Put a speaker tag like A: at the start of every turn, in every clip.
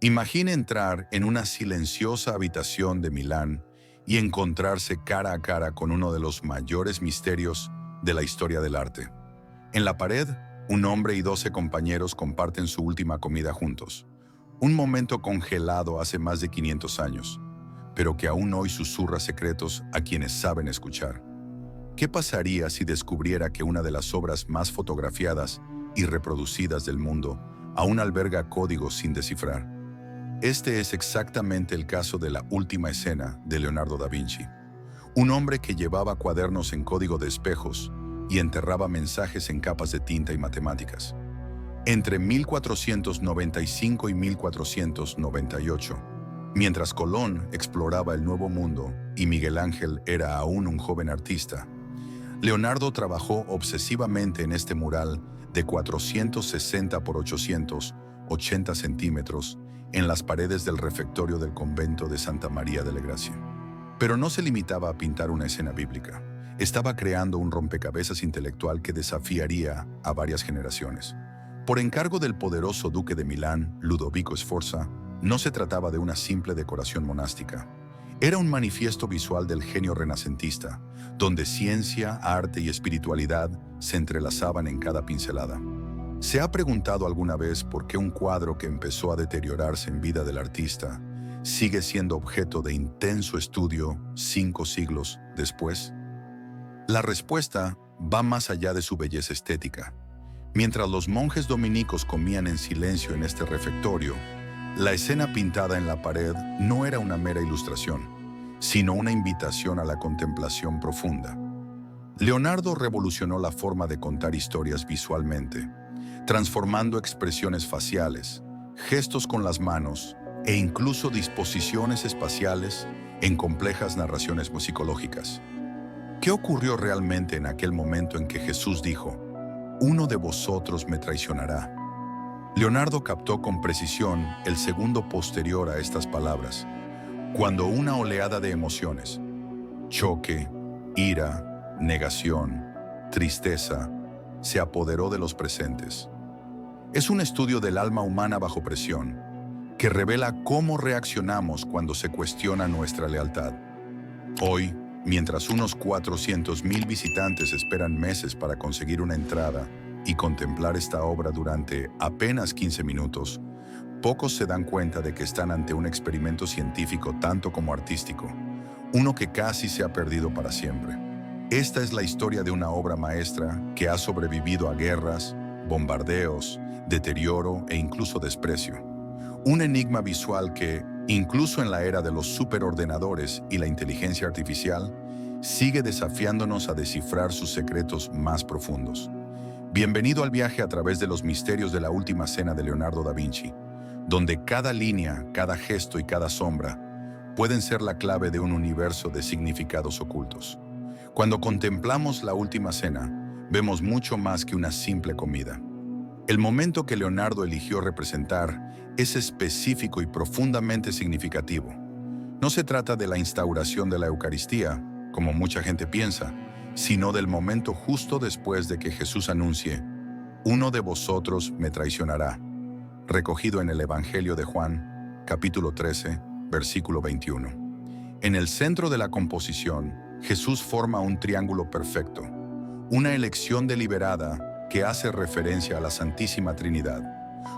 A: Imagine entrar en una silenciosa habitación de Milán y encontrarse cara a cara con uno de los mayores misterios de la historia del arte. En la pared, un hombre y 12 compañeros comparten su última comida juntos. Un momento congelado hace más de 500 años, pero que aún hoy susurra secretos a quienes saben escuchar. ¿Qué pasaría si descubriera que una de las obras más fotografiadas y reproducidas del mundo aún alberga códigos sin descifrar? Este es exactamente el caso de la última escena de Leonardo da Vinci, un hombre que llevaba cuadernos en código de espejos y enterraba mensajes en capas de tinta y matemáticas. Entre 1495 y 1498, mientras Colón exploraba el Nuevo Mundo y Miguel Ángel era aún un joven artista, Leonardo trabajó obsesivamente en este mural de 460 por 880 centímetros en las paredes del refectorio del convento de Santa María de la Gracia. Pero no se limitaba a pintar una escena bíblica. Estaba creando un rompecabezas intelectual que desafiaría a varias generaciones. Por encargo del poderoso duque de Milán, Ludovico Sforza, no se trataba de una simple decoración monástica. Era un manifiesto visual del genio renacentista, donde ciencia, arte y espiritualidad se entrelazaban en cada pincelada. ¿Se ha preguntado alguna vez por qué un cuadro que empezó a deteriorarse en vida del artista sigue siendo objeto de intenso estudio 5 siglos después? La respuesta va más allá de su belleza estética. Mientras los monjes dominicos comían en silencio en este refectorio, la escena pintada en la pared no era una mera ilustración, sino una invitación a la contemplación profunda. Leonardo revolucionó la forma de contar historias visualmente, transformando expresiones faciales, gestos con las manos e incluso disposiciones espaciales en complejas narraciones musicológicas. ¿Qué ocurrió realmente en aquel momento en que Jesús dijo, «Uno de vosotros me traicionará»? Leonardo captó con precisión el segundo posterior a estas palabras, cuando una oleada de emociones, choque, ira, negación, tristeza, se apoderó de los presentes. Es un estudio del alma humana bajo presión, que revela cómo reaccionamos cuando se cuestiona nuestra lealtad. Hoy, mientras unos 400,000 visitantes esperan meses para conseguir una entrada y contemplar esta obra durante apenas 15 minutos, pocos se dan cuenta de que están ante un experimento científico tanto como artístico, uno que casi se ha perdido para siempre. Esta es la historia de una obra maestra que ha sobrevivido a guerras, bombardeos, deterioro e incluso desprecio. Un enigma visual que, incluso en la era de los superordenadores y la inteligencia artificial, sigue desafiándonos a descifrar sus secretos más profundos. Bienvenido al viaje a través de los misterios de la última cena de Leonardo da Vinci, donde cada línea, cada gesto y cada sombra pueden ser la clave de un universo de significados ocultos. Cuando contemplamos la última cena, vemos mucho más que una simple comida. El momento que Leonardo eligió representar es específico y profundamente significativo. No se trata de la instauración de la Eucaristía, como mucha gente piensa, sino del momento justo después de que Jesús anuncie, «Uno de vosotros me traicionará», recogido en el Evangelio de Juan, capítulo 13, versículo 21. En el centro de la composición, Jesús forma un triángulo perfecto, una elección deliberada que hace referencia a la Santísima Trinidad.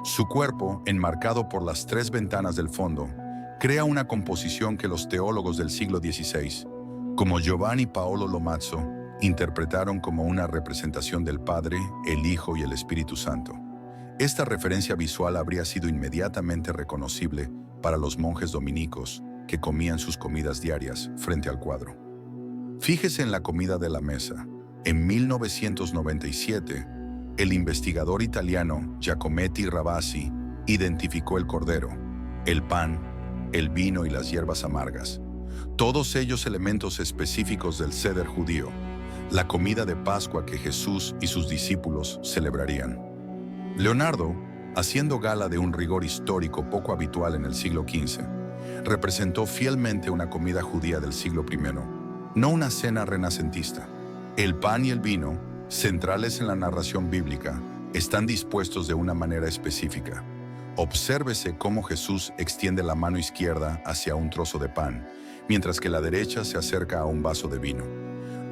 A: Su cuerpo, enmarcado por las 3 ventanas del fondo, crea una composición que los teólogos del siglo XVI, como Giovanni Paolo Lomazzo, interpretaron como una representación del Padre, el Hijo y el Espíritu Santo. Esta referencia visual habría sido inmediatamente reconocible para los monjes dominicos que comían sus comidas diarias frente al cuadro. Fíjese en la comida de la mesa. En 1997, el investigador italiano Giacometti Ravasi identificó el cordero, el pan, el vino y las hierbas amargas, todos ellos elementos específicos del Seder judío, la comida de Pascua que Jesús y sus discípulos celebrarían. Leonardo, haciendo gala de un rigor histórico poco habitual en el siglo XV, representó fielmente una comida judía del siglo I, no una cena renacentista. El pan y el vino, centrales en la narración bíblica, están dispuestos de una manera específica. Obsérvese cómo Jesús extiende la mano izquierda hacia un trozo de pan, mientras que la derecha se acerca a un vaso de vino.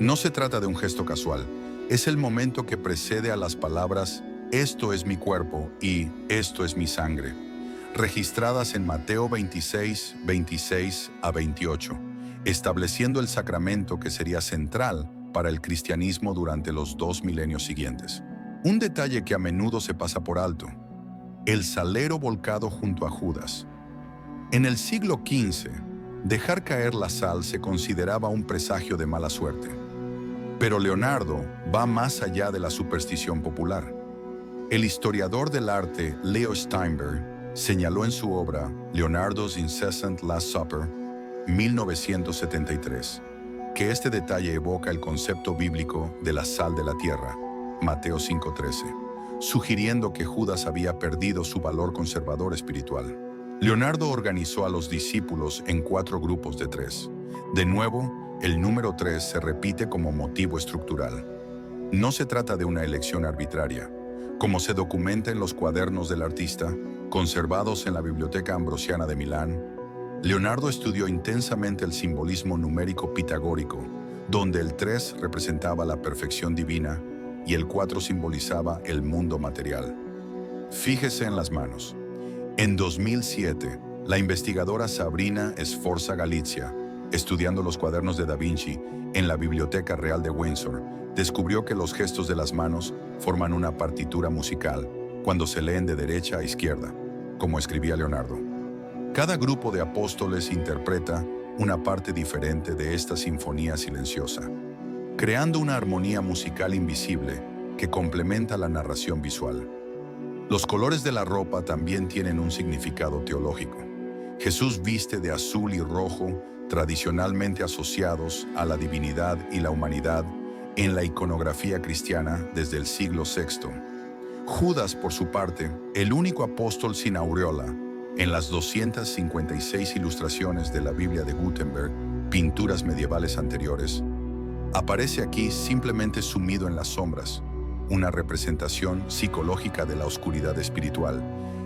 A: No se trata de un gesto casual, es el momento que precede a las palabras «Esto es mi cuerpo» y «Esto es mi sangre», registradas en Mateo 26, 26 a 28, estableciendo el sacramento que sería central para el cristianismo durante los 2 milenios siguientes. Un detalle que a menudo se pasa por alto: el salero volcado junto a Judas. En el siglo XV, dejar caer la sal se consideraba un presagio de mala suerte. Pero Leonardo va más allá de la superstición popular. El historiador del arte Leo Steinberg señaló en su obra Leonardo's Incessant Last Supper, 1973, que este detalle evoca el concepto bíblico de la sal de la tierra, Mateo 5:13, sugiriendo que Judas había perdido su valor conservador espiritual. Leonardo organizó a los discípulos en 4 grupos de 3. De nuevo, el número 3 se repite como motivo estructural. No se trata de una elección arbitraria. Como se documenta en los cuadernos del artista, conservados en la Biblioteca Ambrosiana de Milán, Leonardo estudió intensamente el simbolismo numérico pitagórico, donde el 3 representaba la perfección divina y el 4 simbolizaba el mundo material. Fíjese en las manos. En 2007, la investigadora Sabrina Sforza Galizia, estudiando los cuadernos de Da Vinci en la Biblioteca Real de Windsor, descubrió que los gestos de las manos forman una partitura musical cuando se leen de derecha a izquierda, como escribía Leonardo. Cada grupo de apóstoles interpreta una parte diferente de esta sinfonía silenciosa, creando una armonía musical invisible que complementa la narración visual. Los colores de la ropa también tienen un significado teológico. Jesús viste de azul y rojo, tradicionalmente asociados a la divinidad y la humanidad en la iconografía cristiana desde el siglo VI. Judas, por su parte, el único apóstol sin aureola, en las 256 ilustraciones de la Biblia de Gutenberg, pinturas medievales anteriores, aparece aquí simplemente sumido en las sombras, una representación psicológica de la oscuridad espiritual,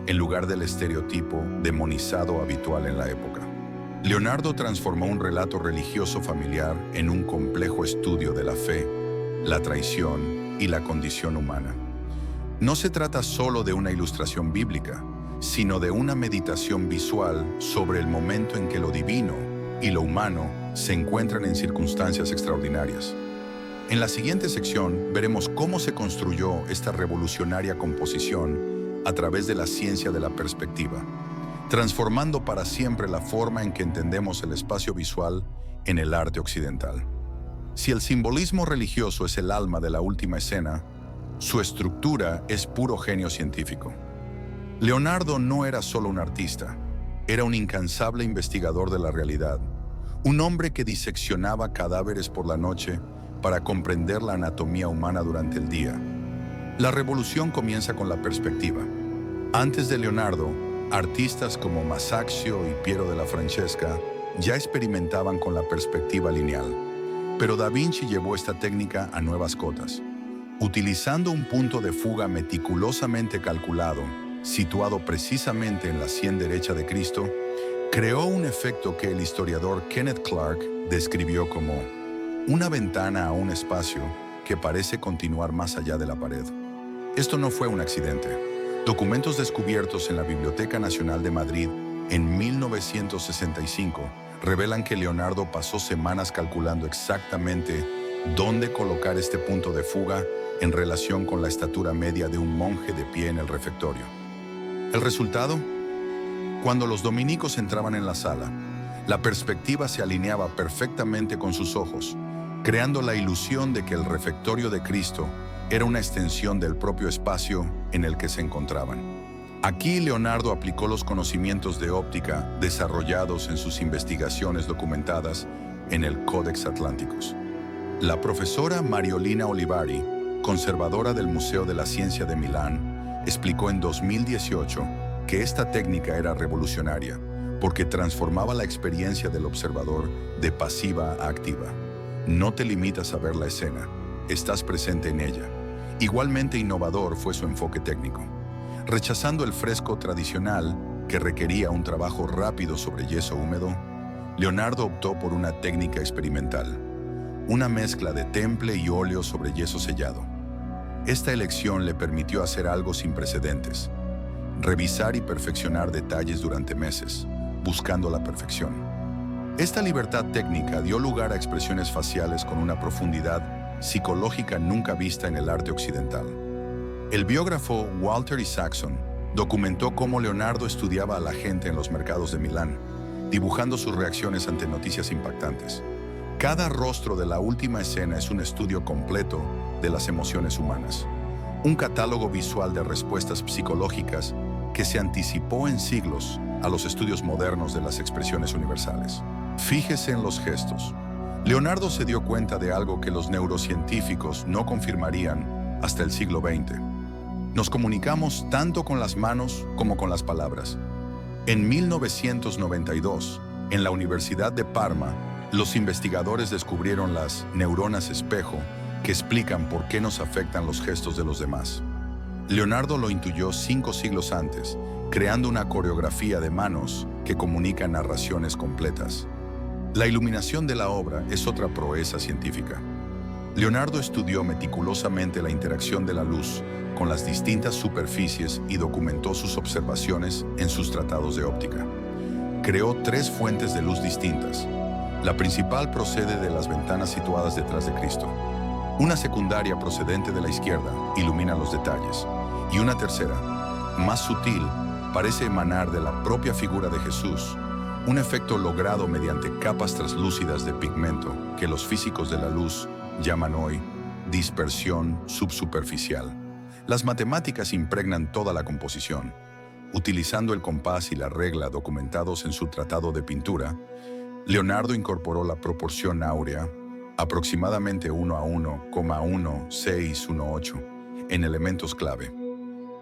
A: en lugar del estereotipo demonizado habitual en la época. Leonardo transformó un relato religioso familiar en un complejo estudio de la fe, la traición y la condición humana. No se trata solo de una ilustración bíblica, sino de una meditación visual sobre el momento en que lo divino y lo humano se encuentran en circunstancias extraordinarias. En la siguiente sección veremos cómo se construyó esta revolucionaria composición a través de la ciencia de la perspectiva, transformando para siempre la forma en que entendemos el espacio visual en el arte occidental. Si el simbolismo religioso es el alma de la última escena, su estructura es puro genio científico. Leonardo no era solo un artista, era un incansable investigador de la realidad, un hombre que diseccionaba cadáveres por la noche para comprender la anatomía humana durante el día. La revolución comienza con la perspectiva. Antes de Leonardo, artistas como Masaccio y Piero della Francesca ya experimentaban con la perspectiva lineal, pero Da Vinci llevó esta técnica a nuevas cotas. Utilizando un punto de fuga meticulosamente calculado, situado precisamente en la sien derecha de Cristo, creó un efecto que el historiador Kenneth Clark describió como una ventana a un espacio que parece continuar más allá de la pared. Esto no fue un accidente. Documentos descubiertos en la Biblioteca Nacional de Madrid en 1965 revelan que Leonardo pasó semanas calculando exactamente dónde colocar este punto de fuga en relación con la estatura media de un monje de pie en el refectorio. ¿El resultado? Cuando los dominicos entraban en la sala, la perspectiva se alineaba perfectamente con sus ojos, creando la ilusión de que el refectorio de Cristo era una extensión del propio espacio en el que se encontraban. Aquí Leonardo aplicó los conocimientos de óptica desarrollados en sus investigaciones documentadas en el Codex Atlanticus. La profesora Mariolina Olivari, conservadora del Museo de la Ciencia de Milán, explicó en 2018 que esta técnica era revolucionaria porque transformaba la experiencia del observador de pasiva a activa. No te limitas a ver la escena, estás presente en ella. Igualmente innovador fue su enfoque técnico. Rechazando el fresco tradicional, que requería un trabajo rápido sobre yeso húmedo, Leonardo optó por una técnica experimental, una mezcla de temple y óleo sobre yeso sellado. Esta elección le permitió hacer algo sin precedentes: revisar y perfeccionar detalles durante meses, buscando la perfección. Esta libertad técnica dio lugar a expresiones faciales con una profundidad psicológica nunca vista en el arte occidental. El biógrafo Walter Isaacson documentó cómo Leonardo estudiaba a la gente en los mercados de Milán, dibujando sus reacciones ante noticias impactantes. Cada rostro de la última escena es un estudio completo de las emociones humanas, un catálogo visual de respuestas psicológicas que se anticipó en siglos a los estudios modernos de las expresiones universales. Fíjese en los gestos. Leonardo se dio cuenta de algo que los neurocientíficos no confirmarían hasta el siglo XX. Nos comunicamos tanto con las manos como con las palabras. En 1992, en la Universidad de Parma, los investigadores descubrieron las neuronas espejo que explican por qué nos afectan los gestos de los demás. Leonardo lo intuyó 5 siglos antes, creando una coreografía de manos que comunica narraciones completas. La iluminación de la obra es otra proeza científica. Leonardo estudió meticulosamente la interacción de la luz con las distintas superficies y documentó sus observaciones en sus tratados de óptica. Creó 3 fuentes de luz distintas. La principal procede de las ventanas situadas detrás de Cristo. Una secundaria procedente de la izquierda ilumina los detalles. Y una tercera, más sutil, parece emanar de la propia figura de Jesús, un efecto logrado mediante capas translúcidas de pigmento que los físicos de la luz llaman hoy dispersión subsuperficial. Las matemáticas impregnan toda la composición. Utilizando el compás y la regla documentados en su tratado de pintura, Leonardo incorporó la proporción áurea, aproximadamente 1:1,1618, en elementos clave.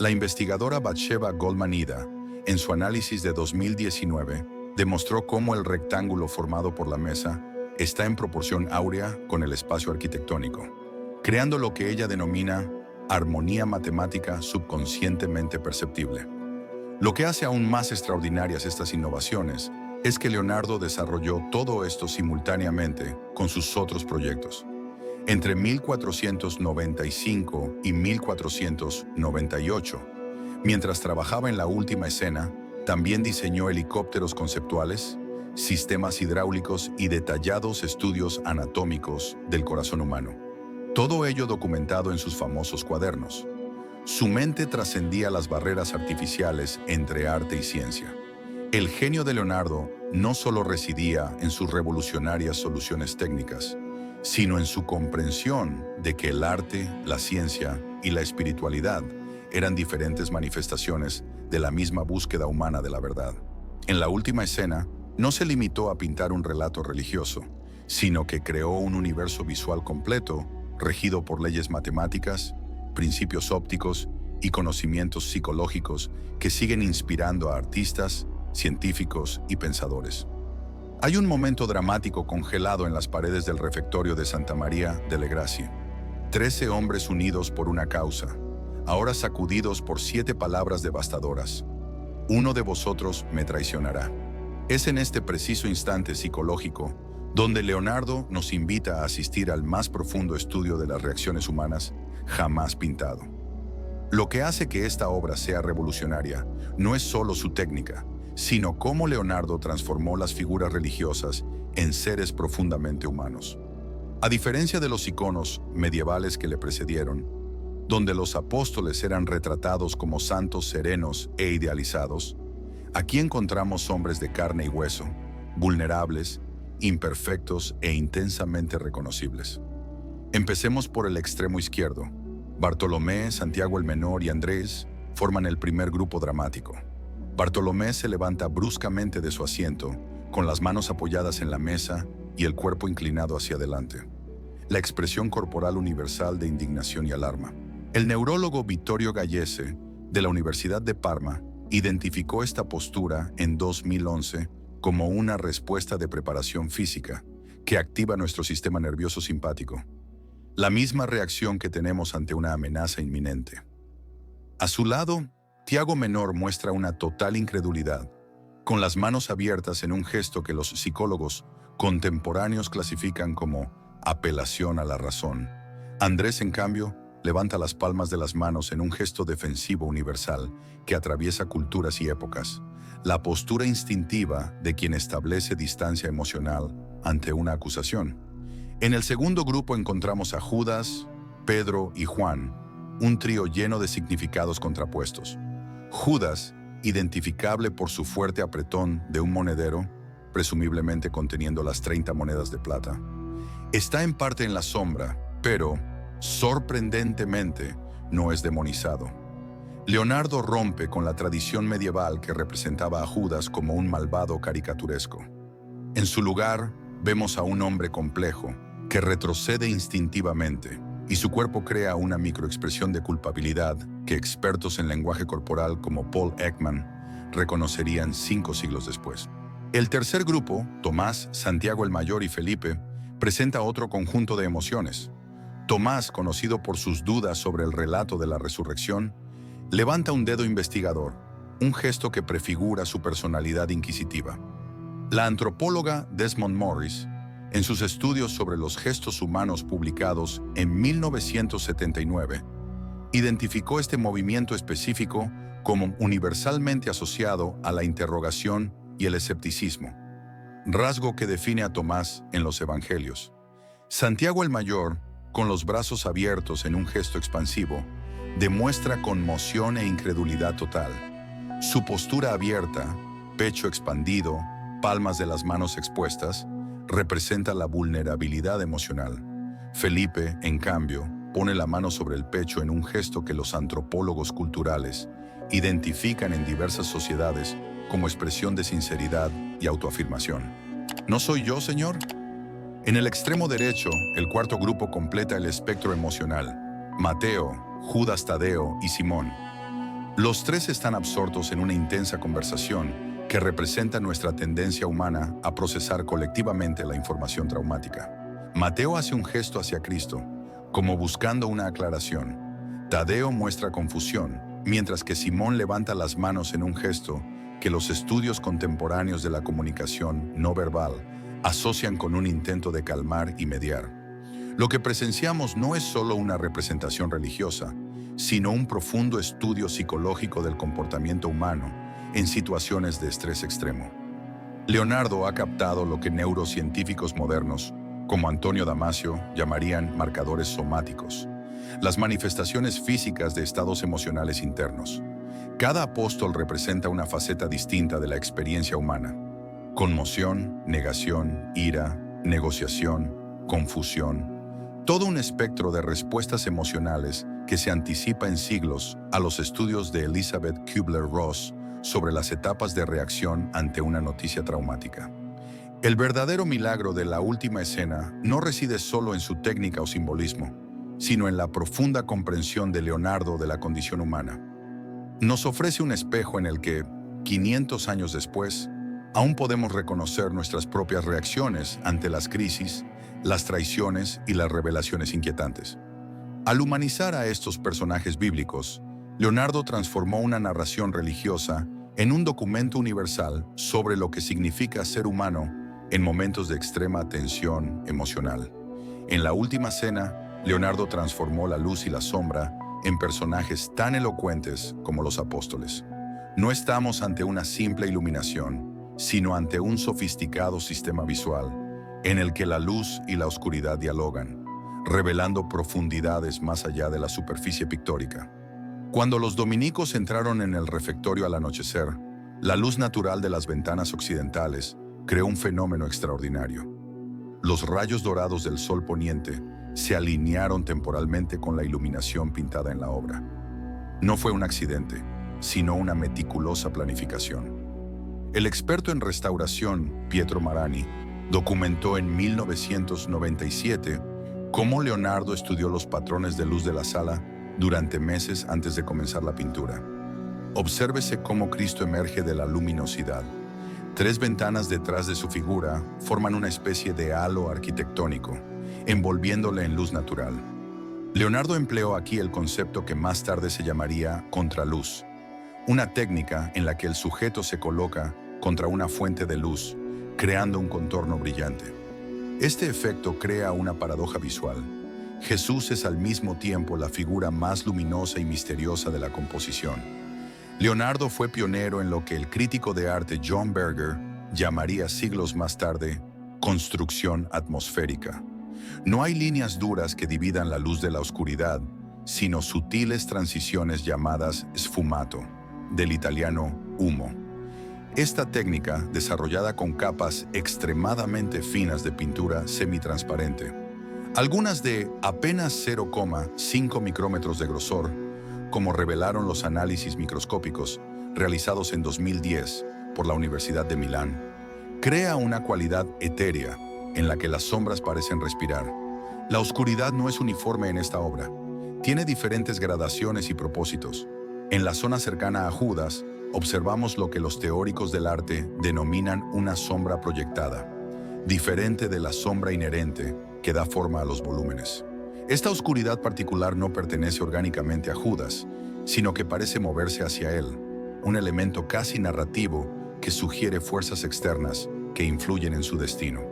A: La investigadora Batsheva Goldman-Ida, en su análisis de 2019, demostró cómo el rectángulo formado por la mesa está en proporción áurea con el espacio arquitectónico, creando lo que ella denomina armonía matemática subconscientemente perceptible. Lo que hace aún más extraordinarias estas innovaciones es que Leonardo desarrolló todo esto simultáneamente con sus otros proyectos. Entre 1495 y 1498, mientras trabajaba en la última escena, también diseñó helicópteros conceptuales, sistemas hidráulicos y detallados estudios anatómicos del corazón humano. Todo ello documentado en sus famosos cuadernos. Su mente trascendía las barreras artificiales entre arte y ciencia. El genio de Leonardo no solo residía en sus revolucionarias soluciones técnicas, sino en su comprensión de que el arte, la ciencia y la espiritualidad eran diferentes manifestaciones de la misma búsqueda humana de la verdad. En la última escena, no se limitó a pintar un relato religioso, sino que creó un universo visual completo, regido por leyes matemáticas, principios ópticos y conocimientos psicológicos que siguen inspirando a artistas, científicos y pensadores. Hay un momento dramático congelado en las paredes del refectorio de Santa María delle Grazie. 13 hombres unidos por una causa, ahora sacudidos por 7 palabras devastadoras. Uno de vosotros me traicionará. Es en este preciso instante psicológico donde Leonardo nos invita a asistir al más profundo estudio de las reacciones humanas jamás pintado. Lo que hace que esta obra sea revolucionaria no es solo su técnica, sino cómo Leonardo transformó las figuras religiosas en seres profundamente humanos. A diferencia de los iconos medievales que le precedieron, donde los apóstoles eran retratados como santos serenos e idealizados, aquí encontramos hombres de carne y hueso, vulnerables, imperfectos e intensamente reconocibles. Empecemos por el extremo izquierdo. Bartolomé, Santiago el Menor y Andrés forman el primer grupo dramático. Bartolomé se levanta bruscamente de su asiento, con las manos apoyadas en la mesa y el cuerpo inclinado hacia adelante. La expresión corporal universal de indignación y alarma. El neurólogo Vittorio Gallese, de la Universidad de Parma, identificó esta postura en 2011 como una respuesta de preparación física que activa nuestro sistema nervioso simpático. La misma reacción que tenemos ante una amenaza inminente. A su lado, Tiago Menor muestra una total incredulidad, con las manos abiertas en un gesto que los psicólogos contemporáneos clasifican como apelación a la razón. Andrés, en cambio, levanta las palmas de las manos en un gesto defensivo universal que atraviesa culturas y épocas, la postura instintiva de quien establece distancia emocional ante una acusación. En el segundo grupo encontramos a Judas, Pedro y Juan, un trío lleno de significados contrapuestos. Judas, identificable por su fuerte apretón de un monedero, presumiblemente conteniendo las 30 monedas de plata, está en parte en la sombra, pero, sorprendentemente, no es demonizado. Leonardo rompe con la tradición medieval que representaba a Judas como un malvado caricaturesco. En su lugar, vemos a un hombre complejo que retrocede instintivamente, y su cuerpo crea una microexpresión de culpabilidad que expertos en lenguaje corporal como Paul Ekman reconocerían 5 siglos después. El tercer grupo, Tomás, Santiago el Mayor y Felipe, presenta otro conjunto de emociones. Tomás, conocido por sus dudas sobre el relato de la resurrección, levanta un dedo investigador, un gesto que prefigura su personalidad inquisitiva. La antropóloga Desmond Morris, en sus estudios sobre los gestos humanos publicados en 1979, identificó este movimiento específico como universalmente asociado a la interrogación y el escepticismo, rasgo que define a Tomás en los Evangelios. Santiago el Mayor, con los brazos abiertos en un gesto expansivo, demuestra conmoción e incredulidad total. Su postura abierta, pecho expandido, palmas de las manos expuestas, representa la vulnerabilidad emocional. Felipe, en cambio, pone la mano sobre el pecho en un gesto que los antropólogos culturales identifican en diversas sociedades como expresión de sinceridad y autoafirmación. ¿No soy yo, Señor? En el extremo derecho, el cuarto grupo completa el espectro emocional: Mateo, Judas Tadeo y Simón. Los tres están absortos en una intensa conversación que representa nuestra tendencia humana a procesar colectivamente la información traumática. Mateo hace un gesto hacia Cristo, como buscando una aclaración. Tadeo muestra confusión, mientras que Simón levanta las manos en un gesto que los estudios contemporáneos de la comunicación no verbal asocian con un intento de calmar y mediar. Lo que presenciamos no es solo una representación religiosa, sino un profundo estudio psicológico del comportamiento humano en situaciones de estrés extremo. Leonardo ha captado lo que neurocientíficos modernos, como Antonio Damasio, llamarían marcadores somáticos, las manifestaciones físicas de estados emocionales internos. Cada apóstol representa una faceta distinta de la experiencia humana: conmoción, negación, ira, negociación, confusión. Todo un espectro de respuestas emocionales que se anticipa en siglos a los estudios de Elizabeth Kubler-Ross sobre las etapas de reacción ante una noticia traumática. El verdadero milagro de la última escena no reside solo en su técnica o simbolismo, sino en la profunda comprensión de Leonardo de la condición humana. Nos ofrece un espejo en el que, 500 años después, aún podemos reconocer nuestras propias reacciones ante las crisis, las traiciones y las revelaciones inquietantes. Al humanizar a estos personajes bíblicos, Leonardo transformó una narración religiosa en un documento universal sobre lo que significa ser humano en momentos de extrema tensión emocional. En la última cena, Leonardo transformó la luz y la sombra en personajes tan elocuentes como los apóstoles. No estamos ante una simple iluminación, sino ante un sofisticado sistema visual, en el que la luz y la oscuridad dialogan, revelando profundidades más allá de la superficie pictórica. Cuando los dominicos entraron en el refectorio al anochecer, la luz natural de las ventanas occidentales creó un fenómeno extraordinario. Los rayos dorados del sol poniente se alinearon temporalmente con la iluminación pintada en la obra. No fue un accidente, sino una meticulosa planificación. El experto en restauración, Pietro Marani, documentó en 1997 cómo Leonardo estudió los patrones de luz de la sala durante meses antes de comenzar la pintura. Obsérvese cómo Cristo emerge de la luminosidad. 3 ventanas detrás de su figura forman una especie de halo arquitectónico, envolviéndole en luz natural. Leonardo empleó aquí el concepto que más tarde se llamaría contraluz, una técnica en la que el sujeto se coloca contra una fuente de luz, creando un contorno brillante. Este efecto crea una paradoja visual. Jesús es al mismo tiempo la figura más luminosa y misteriosa de la composición. Leonardo fue pionero en lo que el crítico de arte John Berger llamaría siglos más tarde construcción atmosférica. No hay líneas duras que dividan la luz de la oscuridad, sino sutiles transiciones llamadas sfumato, del italiano humo. Esta técnica, desarrollada con capas extremadamente finas de pintura semitransparente, algunas de apenas 0,5 micrómetros de grosor, como revelaron los análisis microscópicos realizados en 2010 por la Universidad de Milán, crea una cualidad etérea en la que las sombras parecen respirar. La oscuridad no es uniforme en esta obra. Tiene diferentes gradaciones y propósitos. En la zona cercana a Judas, observamos lo que los teóricos del arte denominan una sombra proyectada, diferente de la sombra inherente que da forma a los volúmenes. Esta oscuridad particular no pertenece orgánicamente a Judas, sino que parece moverse hacia él, un elemento casi narrativo que sugiere fuerzas externas que influyen en su destino.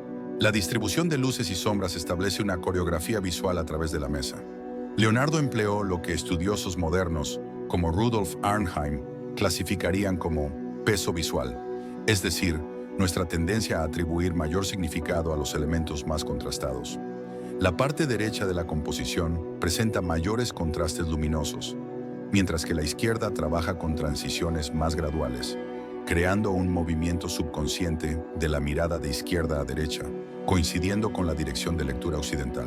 A: La distribución de luces y sombras establece una coreografía visual a través de la mesa. Leonardo empleó lo que estudiosos modernos, como Rudolf Arnheim, clasificarían como peso visual, es decir, nuestra tendencia a atribuir mayor significado a los elementos más contrastados. La parte derecha de la composición presenta mayores contrastes luminosos, mientras que la izquierda trabaja con transiciones más graduales, creando un movimiento subconsciente de la mirada de izquierda a derecha, coincidiendo con la dirección de lectura occidental.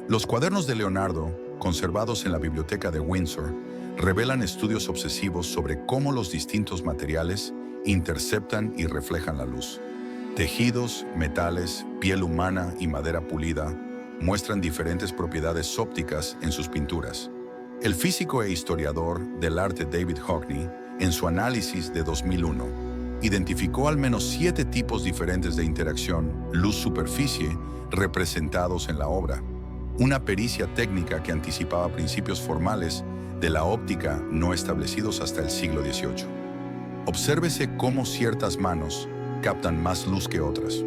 A: Los cuadernos de Leonardo, conservados en la Biblioteca de Windsor, revelan estudios obsesivos sobre cómo los distintos materiales interceptan y reflejan la luz. Tejidos, metales, piel humana y madera pulida muestran diferentes propiedades ópticas en sus pinturas. El físico e historiador del arte David Hockney, en su análisis de 2001, identificó al menos 7 tipos diferentes de interacción luz-superficie representados en la obra, una pericia técnica que anticipaba principios formales de la óptica no establecidos hasta el siglo XVIII. Obsérvese cómo ciertas manos captan más luz que otras.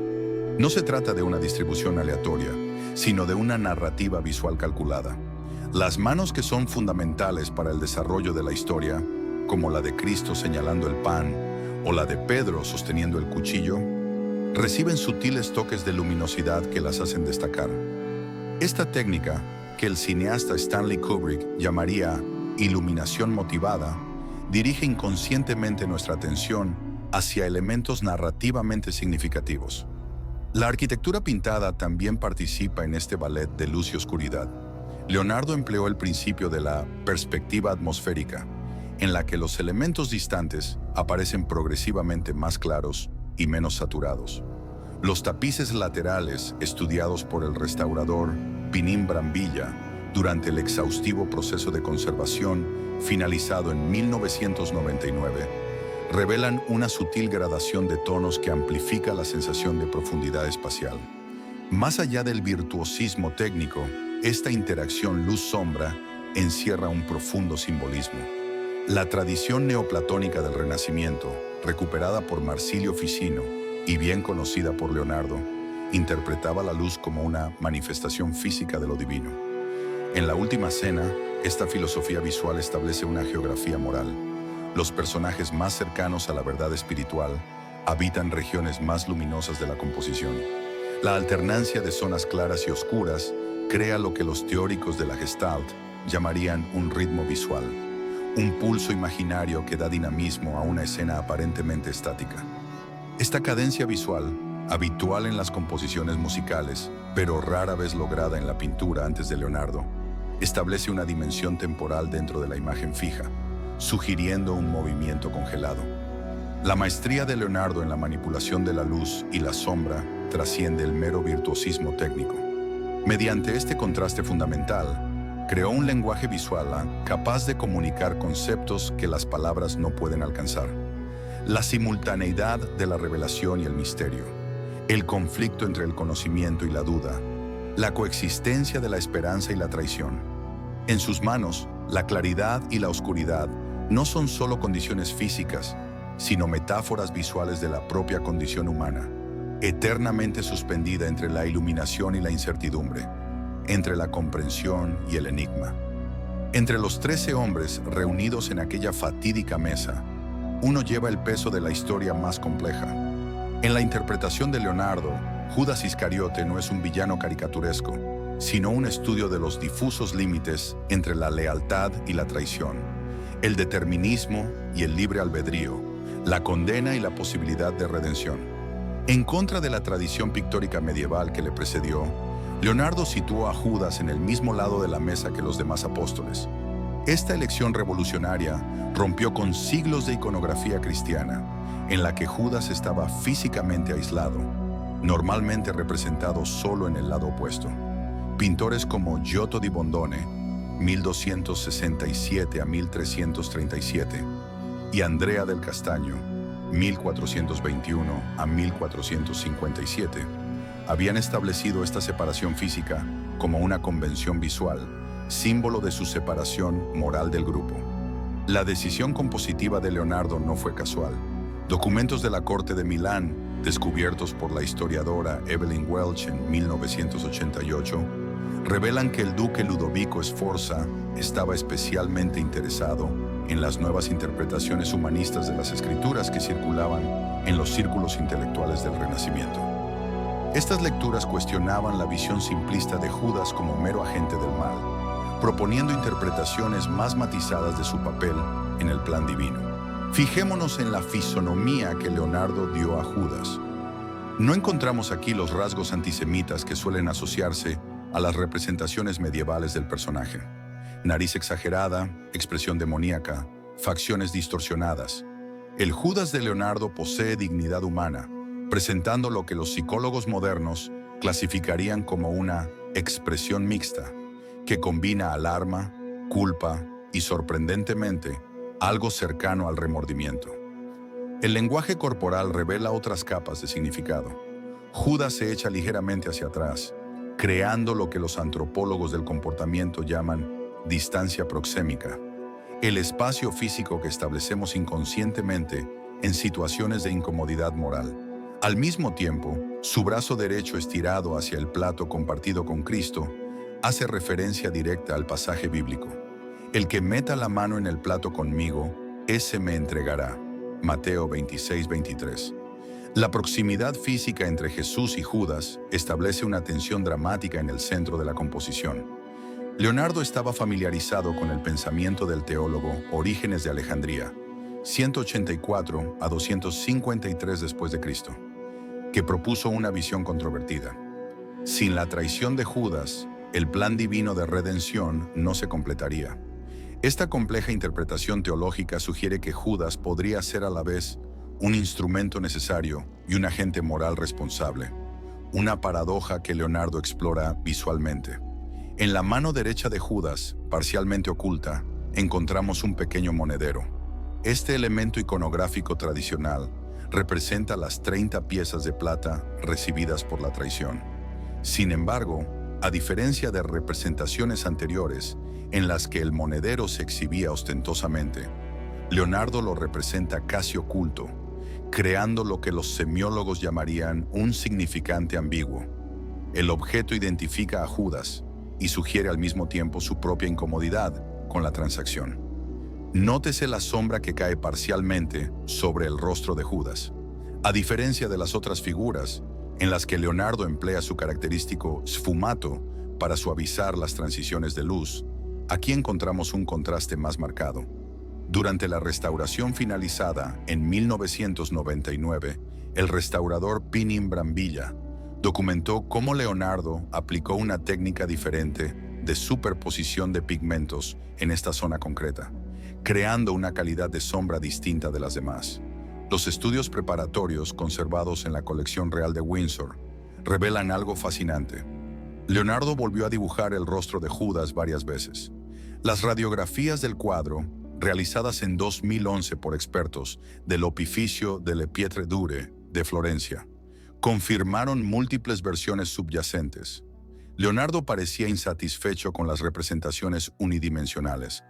A: No se trata de una distribución aleatoria, sino de una narrativa visual calculada. Las manos que son fundamentales para el desarrollo de la historia, como la de Cristo señalando el pan o la de Pedro sosteniendo el cuchillo, reciben sutiles toques de luminosidad que las hacen destacar. Esta técnica, que el cineasta Stanley Kubrick llamaría iluminación motivada, dirige inconscientemente nuestra atención hacia elementos narrativamente significativos. La arquitectura pintada también participa en este ballet de luz y oscuridad. Leonardo empleó el principio de la perspectiva atmosférica, en la que los elementos distantes aparecen progresivamente más claros y menos saturados. Los tapices laterales, estudiados por el restaurador Pinín Brambilla durante el exhaustivo proceso de conservación finalizado en 1999, revelan una sutil gradación de tonos que amplifica la sensación de profundidad espacial. Más allá del virtuosismo técnico, esta interacción luz-sombra encierra un profundo simbolismo. La tradición neoplatónica del Renacimiento, recuperada por Marsilio Ficino y bien conocida por Leonardo, interpretaba la luz como una manifestación física de lo divino. En la Última Cena, esta filosofía visual establece una geografía moral. Los personajes más cercanos a la verdad espiritual habitan regiones más luminosas de la composición. La alternancia de zonas claras y oscuras crea lo que los teóricos de la Gestalt llamarían un ritmo visual, un pulso imaginario que da dinamismo a una escena aparentemente estática. Esta cadencia visual, habitual en las composiciones musicales, pero rara vez lograda en la pintura antes de Leonardo, establece una dimensión temporal dentro de la imagen fija, sugiriendo un movimiento congelado. La maestría de Leonardo en la manipulación de la luz y la sombra trasciende el mero virtuosismo técnico. Mediante este contraste fundamental, creó un lenguaje visual capaz de comunicar conceptos que las palabras no pueden alcanzar. La simultaneidad de la revelación y el misterio, el conflicto entre el conocimiento y la duda, la coexistencia de la esperanza y la traición. En sus manos, la claridad y la oscuridad no son solo condiciones físicas, sino metáforas visuales de la propia condición humana, eternamente suspendida entre la iluminación y la incertidumbre, entre la comprensión y el enigma. Entre los 13 hombres reunidos en aquella fatídica mesa, uno lleva el peso de la historia más compleja. En la interpretación de Leonardo, Judas Iscariote no es un villano caricaturesco, sino un estudio de los difusos límites entre la lealtad y la traición, el determinismo y el libre albedrío, la condena y la posibilidad de redención. En contra de la tradición pictórica medieval que le precedió, Leonardo situó a Judas en el mismo lado de la mesa que los demás apóstoles. Esta elección revolucionaria rompió con siglos de iconografía cristiana, en la que Judas estaba físicamente aislado, normalmente representado solo en el lado opuesto. Pintores como Giotto di Bondone, 1267 a 1337, y Andrea del Castaño, 1421 a 1457, habían establecido esta separación física como una convención visual, símbolo de su separación moral del grupo. La decisión compositiva de Leonardo no fue casual. Documentos de la corte de Milán, descubiertos por la historiadora Evelyn Welch en 1988, revelan que el duque Ludovico Sforza estaba especialmente interesado en las nuevas interpretaciones humanistas de las escrituras que circulaban en los círculos intelectuales del Renacimiento. Estas lecturas cuestionaban la visión simplista de Judas como mero agente del mal, proponiendo interpretaciones más matizadas de su papel en el plan divino. Fijémonos en la fisonomía que Leonardo dio a Judas. No encontramos aquí los rasgos antisemitas que suelen asociarse a las representaciones medievales del personaje. Nariz exagerada, expresión demoníaca, facciones distorsionadas. El Judas de Leonardo posee dignidad humana, presentando lo que los psicólogos modernos clasificarían como una expresión mixta, que combina alarma, culpa y, sorprendentemente, algo cercano al remordimiento. El lenguaje corporal revela otras capas de significado. Judas se echa ligeramente hacia atrás, creando lo que los antropólogos del comportamiento llaman distancia proxémica, el espacio físico que establecemos inconscientemente en situaciones de incomodidad moral. Al mismo tiempo, su brazo derecho estirado hacia el plato compartido con Cristo hace referencia directa al pasaje bíblico. El que meta la mano en el plato conmigo, ese me entregará. Mateo 26-23. La proximidad física entre Jesús y Judas establece una tensión dramática en el centro de la composición. Leonardo estaba familiarizado con el pensamiento del teólogo Orígenes de Alejandría, 184 a 253 después de Cristo, que propuso una visión controvertida. Sin la traición de Judas, el plan divino de redención no se completaría. Esta compleja interpretación teológica sugiere que Judas podría ser a la vez un instrumento necesario y un agente moral responsable, una paradoja que Leonardo explora visualmente. En la mano derecha de Judas, parcialmente oculta, encontramos un pequeño monedero. Este elemento iconográfico tradicional representa las 30 piezas de plata recibidas por la traición. Sin embargo, a diferencia de representaciones anteriores en las que el monedero se exhibía ostentosamente, Leonardo lo representa casi oculto, creando lo que los semiólogos llamarían un significante ambiguo. El objeto identifica a Judas y sugiere al mismo tiempo su propia incomodidad con la transacción. Nótese la sombra que cae parcialmente sobre el rostro de Judas. A diferencia de las otras figuras, en las que Leonardo emplea su característico sfumato para suavizar las transiciones de luz, aquí encontramos un contraste más marcado. Durante la restauración finalizada en 1999, el restaurador Pinin Brambilla documentó cómo Leonardo aplicó una técnica diferente de superposición de pigmentos en esta zona concreta, creando una calidad de sombra distinta de las demás. Los estudios preparatorios conservados en la colección real de Windsor revelan algo fascinante. Leonardo volvió a dibujar el rostro de Judas varias veces. Las radiografías del cuadro, realizadas en 2011 por expertos del Opificio delle Pietre Dure de Florencia, confirmaron múltiples versiones subyacentes. Leonardo parecía insatisfecho con las representaciones unidimensionales.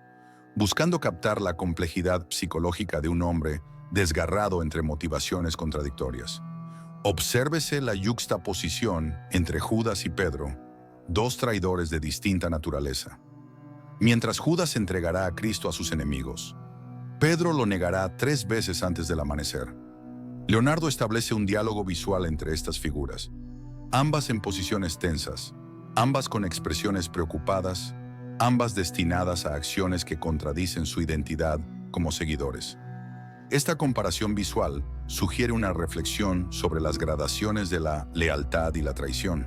A: buscando captar la complejidad psicológica de un hombre desgarrado entre motivaciones contradictorias. Obsérvese la yuxtaposición entre Judas y Pedro, dos traidores de distinta naturaleza. Mientras Judas entregará a Cristo a sus enemigos, Pedro lo negará 3 veces antes del amanecer. Leonardo establece un diálogo visual entre estas figuras, ambas en posiciones tensas, ambas con expresiones preocupadas, ambas destinadas a acciones que contradicen su identidad como seguidores. Esta comparación visual sugiere una reflexión sobre las gradaciones de la lealtad y la traición.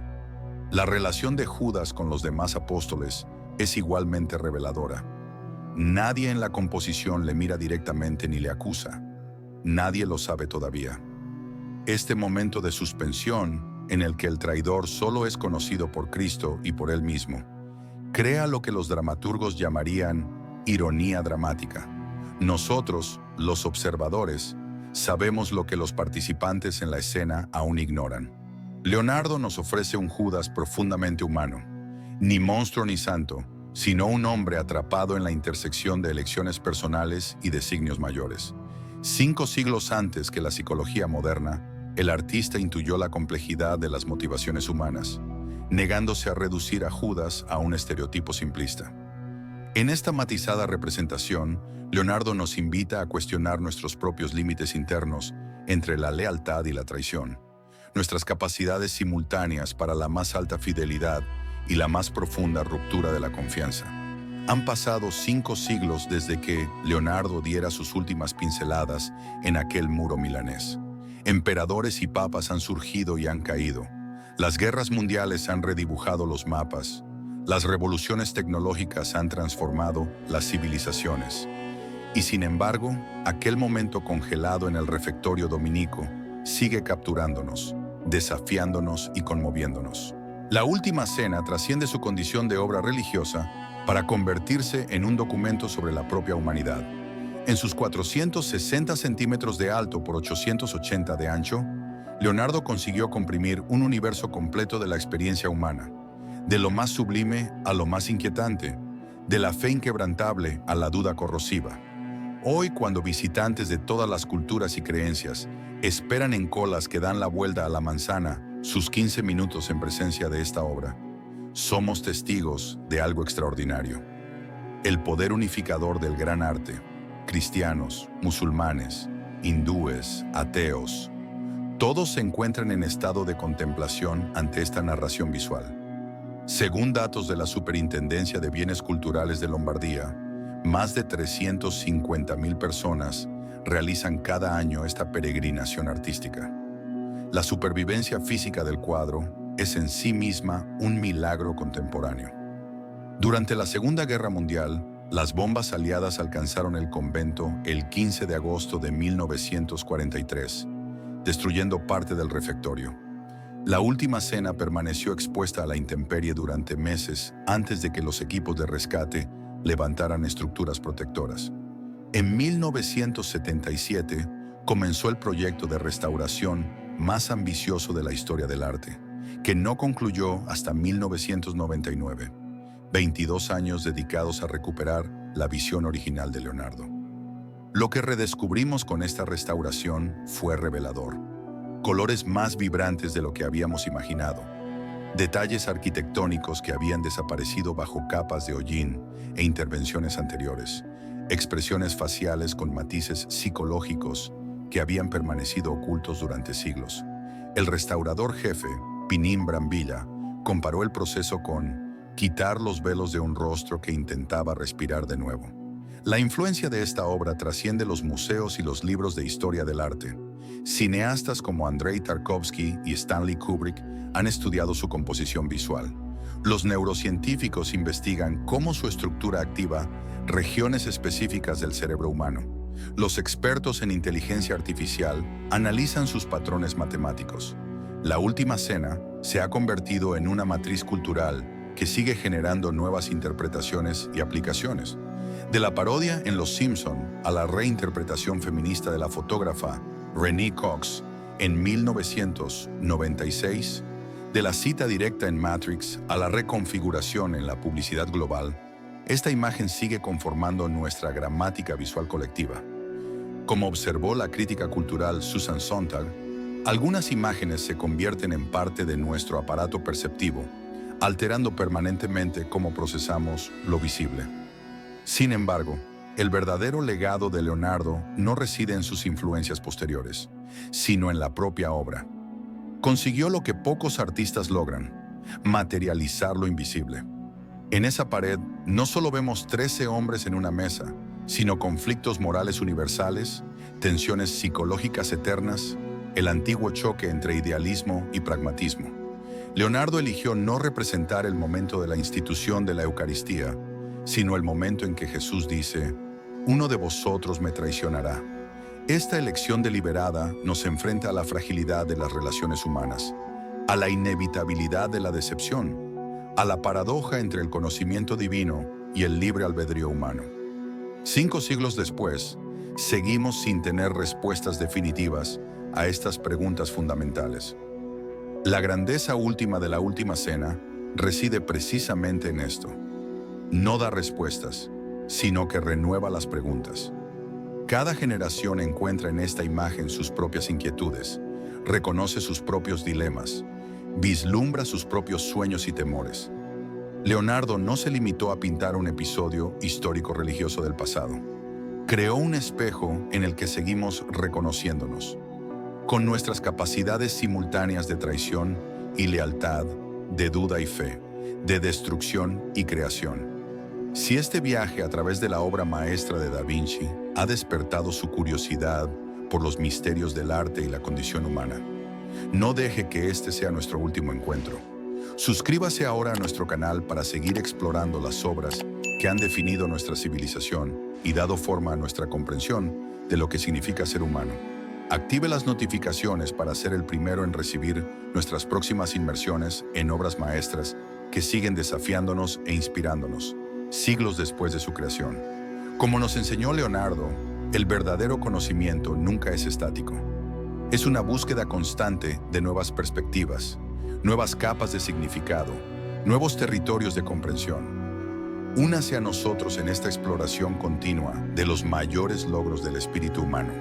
A: La relación de Judas con los demás apóstoles es igualmente reveladora. Nadie en la composición le mira directamente ni le acusa. Nadie lo sabe todavía. Este momento de suspensión, en el que el traidor solo es conocido por Cristo y por él mismo, crea lo que los dramaturgos llamarían ironía dramática. Nosotros, los observadores, sabemos lo que los participantes en la escena aún ignoran. Leonardo nos ofrece un Judas profundamente humano, ni monstruo ni santo, sino un hombre atrapado en la intersección de elecciones personales y designios mayores. 5 siglos antes que la psicología moderna, el artista intuyó la complejidad de las motivaciones humanas, negándose a reducir a Judas a un estereotipo simplista. En esta matizada representación, Leonardo nos invita a cuestionar nuestros propios límites internos entre la lealtad y la traición, nuestras capacidades simultáneas para la más alta fidelidad y la más profunda ruptura de la confianza. Han pasado 5 siglos desde que Leonardo diera sus últimas pinceladas en aquel muro milanés. Emperadores y papas han surgido y han caído. Las guerras mundiales han redibujado los mapas. Las revoluciones tecnológicas han transformado las civilizaciones. Y sin embargo, aquel momento congelado en el refectorio dominico sigue capturándonos, desafiándonos y conmoviéndonos. La Última Cena trasciende su condición de obra religiosa para convertirse en un documento sobre la propia humanidad. En sus 460 centímetros de alto por 880 de ancho, Leonardo consiguió comprimir un universo completo de la experiencia humana, de lo más sublime a lo más inquietante, de la fe inquebrantable a la duda corrosiva. Hoy, cuando visitantes de todas las culturas y creencias esperan en colas que dan la vuelta a la manzana sus 15 minutos en presencia de esta obra, somos testigos de algo extraordinario. El poder unificador del gran arte, cristianos, musulmanes, hindúes, ateos, todos se encuentran en estado de contemplación ante esta narración visual. Según datos de la Superintendencia de Bienes Culturales de Lombardía, más de 350.000 personas realizan cada año esta peregrinación artística. La supervivencia física del cuadro es en sí misma un milagro contemporáneo. Durante la Segunda Guerra Mundial, las bombas aliadas alcanzaron el convento el 15 de agosto de 1943, destruyendo parte del refectorio. La Última Cena permaneció expuesta a la intemperie durante meses antes de que los equipos de rescate levantaran estructuras protectoras. En 1977 comenzó el proyecto de restauración más ambicioso de la historia del arte, que no concluyó hasta 1999, 22 años dedicados a recuperar la visión original de Leonardo. Lo que redescubrimos con esta restauración fue revelador. Colores más vibrantes de lo que habíamos imaginado, detalles arquitectónicos que habían desaparecido bajo capas de hollín e intervenciones anteriores, expresiones faciales con matices psicológicos que habían permanecido ocultos durante siglos. El restaurador jefe, Pinín Brambilla, comparó el proceso con quitar los velos de un rostro que intentaba respirar de nuevo. La influencia de esta obra trasciende los museos y los libros de historia del arte. Cineastas como Andrei Tarkovsky y Stanley Kubrick han estudiado su composición visual. Los neurocientíficos investigan cómo su estructura activa regiones específicas del cerebro humano. Los expertos en inteligencia artificial analizan sus patrones matemáticos. La Última Cena se ha convertido en una matriz cultural que sigue generando nuevas interpretaciones y aplicaciones. De la parodia en Los Simpson a la reinterpretación feminista de la fotógrafa Renee Cox en 1996, de la cita directa en Matrix a la reconfiguración en la publicidad global, Esta imagen sigue conformando nuestra gramática visual colectiva. Como observó la crítica cultural Susan Sontag, algunas imágenes se convierten en parte de nuestro aparato perceptivo, alterando permanentemente cómo procesamos lo visible. Sin embargo, el verdadero legado de Leonardo no reside en sus influencias posteriores, sino en la propia obra. Consiguió lo que pocos artistas logran: materializar lo invisible. En esa pared no solo vemos 13 hombres en una mesa, sino conflictos morales universales, tensiones psicológicas eternas, el antiguo choque entre idealismo y pragmatismo. Leonardo eligió no representar el momento de la institución de la Eucaristía, sino el momento en que Jesús dice: «Uno de vosotros me traicionará». Esta elección deliberada nos enfrenta a la fragilidad de las relaciones humanas, a la inevitabilidad de la decepción, a la paradoja entre el conocimiento divino y el libre albedrío humano. 5 siglos después, seguimos sin tener respuestas definitivas a estas preguntas fundamentales. La grandeza última de la Última Cena reside precisamente en esto. No da respuestas, sino que renueva las preguntas. Cada generación encuentra en esta imagen sus propias inquietudes, reconoce sus propios dilemas, vislumbra sus propios sueños y temores. Leonardo no se limitó a pintar un episodio histórico-religioso del pasado. Creó un espejo en el que seguimos reconociéndonos, con nuestras capacidades simultáneas de traición y lealtad, de duda y fe, de destrucción y creación. Si este viaje a través de la obra maestra de Da Vinci ha despertado su curiosidad por los misterios del arte y la condición humana, no deje que este sea nuestro último encuentro. Suscríbase ahora a nuestro canal para seguir explorando las obras que han definido nuestra civilización y dado forma a nuestra comprensión de lo que significa ser humano. Active las notificaciones para ser el primero en recibir nuestras próximas inmersiones en obras maestras que siguen desafiándonos e inspirándonos, siglos después de su creación. Como nos enseñó Leonardo, el verdadero conocimiento nunca es estático. Es una búsqueda constante de nuevas perspectivas, nuevas capas de significado, nuevos territorios de comprensión. Únase a nosotros en esta exploración continua de los mayores logros del espíritu humano.